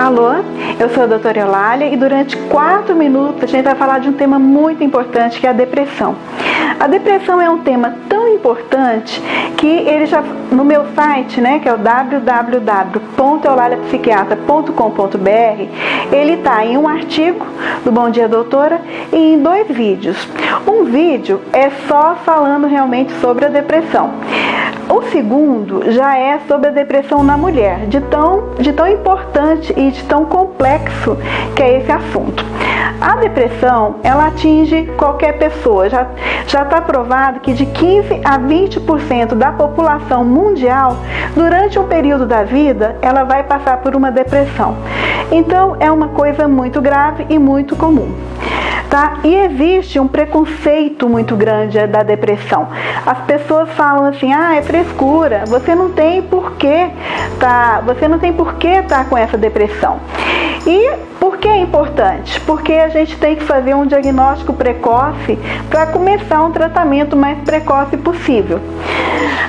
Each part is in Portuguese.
Alô, eu sou a doutora Eulália e durante 4 minutos a gente vai falar de um tema muito importante, que é a depressão. A depressão é um tema tão importante que ele já, no meu site, que é o www.eulaliapsiquiatra.com.br, ele está em um artigo do Bom Dia Doutora e em 2 vídeos. Um vídeo é só falando realmente sobre a depressão. O segundo já é sobre a depressão na mulher, de tão importante e de tão complexo que é esse assunto. A depressão, ela atinge qualquer pessoa. Já está provado que de 15 a 20% da população mundial, durante um período da vida, ela vai passar por uma depressão. Então, é uma coisa muito grave e muito comum. Tá? E existe um preconceito muito grande da depressão. As pessoas falam assim: é frescura, você não tem por que tá com essa depressão. E por que é importante? Porque a gente tem que fazer um diagnóstico precoce para começar um tratamento mais precoce possível.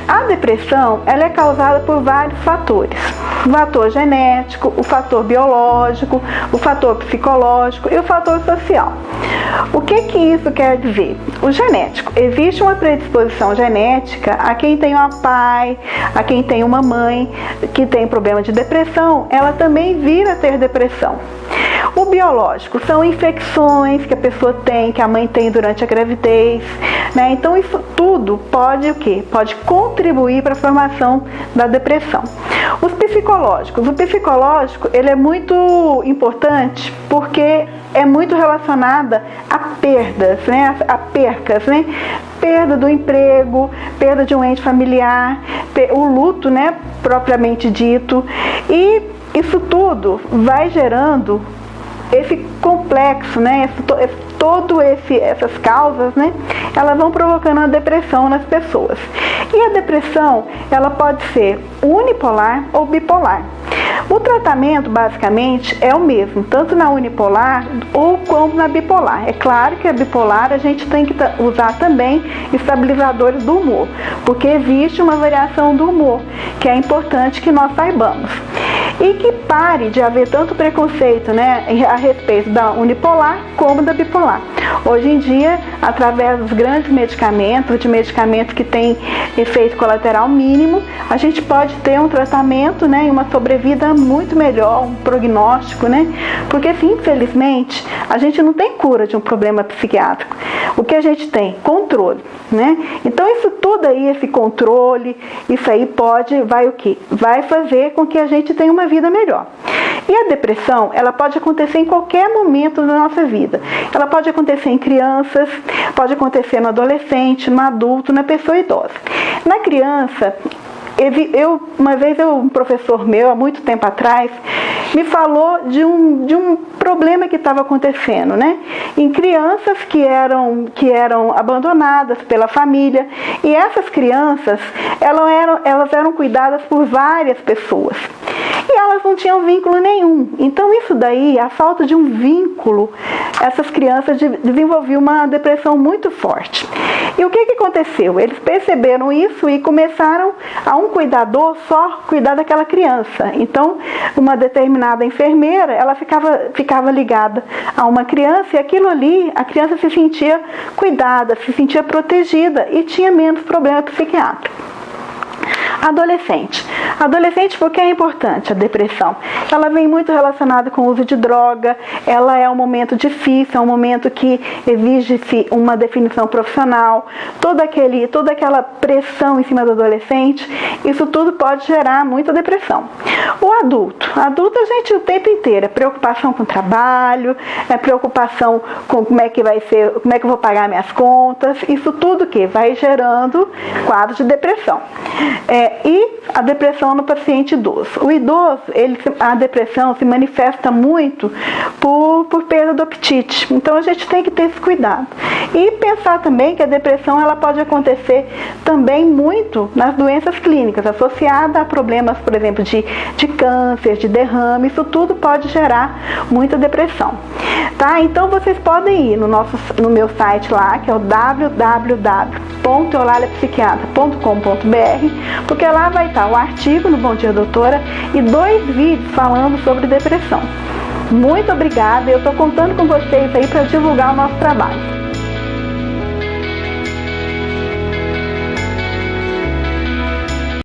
A depressão, ela é causada por vários fatores. O fator genético, o fator biológico, o fator psicológico e o fator social. O que isso quer dizer? O genético. Existe uma predisposição genética a quem tem um pai, a quem tem uma mãe que tem problema de depressão, ela também vir a ter depressão. O biológico são infecções que a pessoa tem, que a mãe tem durante a gravidez, Então isso tudo pode Pode contribuir para a formação da depressão. Os psicológicos. O psicológico, ele é muito importante porque é muito relacionada a perdas, a percas, Perda do emprego, perda de um ente familiar, o luto, propriamente dito. E isso tudo vai gerando esse complexo, essas causas, elas vão provocando a depressão nas pessoas. E a depressão, ela pode ser unipolar ou bipolar. O tratamento, basicamente, é o mesmo, tanto na unipolar ou como na bipolar. É claro que a bipolar a gente tem que usar também estabilizadores do humor, porque existe uma variação do humor, que é importante que nós saibamos. E que pare de haver tanto preconceito a respeito da unipolar como da bipolar. Hoje em dia, através dos grandes medicamentos, de medicamentos que têm efeito colateral mínimo, a gente pode ter um tratamento e uma sobrevida muito melhor, um prognóstico, Porque, infelizmente, a gente não tem cura de um problema psiquiátrico. O que a gente tem? Controle, Então, isso tudo aí, esse controle, isso aí vai fazer com que a gente tenha uma vida melhor. E a depressão, ela pode acontecer em qualquer momento da nossa vida. Ela pode acontecer em crianças, pode acontecer no adolescente, no adulto, na pessoa idosa. Na criança, uma vez um professor meu, há muito tempo atrás, me falou de um problema que estava acontecendo, em crianças que eram abandonadas pela família, e essas crianças, elas eram cuidadas por várias pessoas. E elas não tinham vínculo nenhum. Então isso daí, a falta de um vínculo, essas crianças desenvolviam uma depressão muito forte. E o que aconteceu? Eles perceberam isso e começaram a um cuidador só cuidar daquela criança. Então, uma determinada enfermeira, ela ficava ligada a uma criança, e aquilo ali, a criança se sentia cuidada, se sentia protegida e tinha menos problema psiquiátrico. Adolescente. Adolescente, por que é importante a depressão? Ela vem muito relacionada com o uso de droga, ela é um momento difícil, é um momento que exige-se uma definição profissional, toda aquela pressão em cima do adolescente, isso tudo pode gerar muita depressão. O adulto. Adulto, a gente o tempo inteiro, é preocupação com o trabalho, é preocupação com como é que vai ser, como é que eu vou pagar minhas contas, isso tudo que vai gerando quadro de depressão. E a depressão no paciente idoso. O idoso, a depressão se manifesta muito por perda do apetite. Então a gente tem que ter esse cuidado. E pensar também que a depressão ela pode acontecer também muito nas doenças clínicas, associada a problemas, por exemplo, de câncer, de derrame, isso tudo pode gerar muita depressão. Tá? Então vocês podem ir no meu site lá, que é o www.eulalipsiquiatra.com.br, porque lá vai estar o artigo no Bom Dia Doutora e 2 vídeos falando sobre depressão. Muito obrigada, eu estou contando com vocês aí para divulgar o nosso trabalho.